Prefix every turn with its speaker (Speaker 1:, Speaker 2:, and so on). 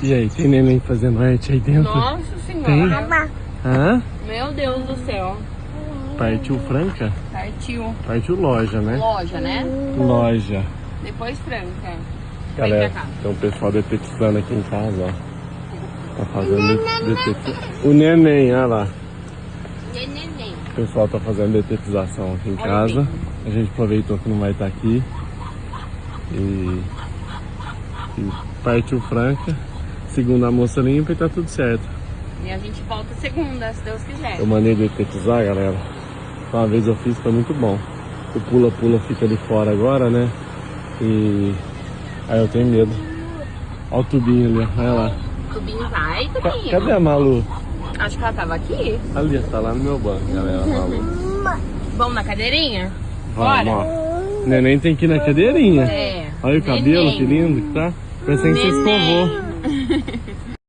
Speaker 1: E aí, tem neném fazendo arte aí dentro?
Speaker 2: Nossa senhora.
Speaker 1: Tem? Hã?
Speaker 2: Meu Deus do céu.
Speaker 1: Partiu Franca?
Speaker 2: Partiu.
Speaker 1: Partiu loja, né?
Speaker 2: Loja, né?
Speaker 1: Loja.
Speaker 2: Depois Franca.
Speaker 1: Galera,
Speaker 2: Vem pra cá.
Speaker 1: tem um pessoal detetizando aqui em casa, ó. Tá fazendo detetização. O neném, olha lá.
Speaker 2: Neném.
Speaker 1: O pessoal tá fazendo detetização aqui em casa. A gente aproveitou que não vai estar aqui. E partiu Franca. Segundo a moça limpa e tá tudo certo.
Speaker 2: E a gente volta segunda, se Deus quiser.
Speaker 1: Eu mandei detetizar, galera. Uma vez eu fiz, foi muito bom. O pula-pula fica ali fora agora, né? E aí eu tenho medo. Olha o tubinho ali, olha lá.
Speaker 2: Tubinho vai, Tubinho.
Speaker 1: Cadê a Malu?
Speaker 2: Acho que ela tava aqui.
Speaker 1: Ali, tá lá no meu banco, galera, a Malu.
Speaker 2: Vamos na cadeirinha?
Speaker 1: Vamos,
Speaker 2: Bora.
Speaker 1: ó. Neném tem que ir na cadeirinha.
Speaker 2: É.
Speaker 1: Olha o cabelo, que lindo que tá. Parece que você escovou.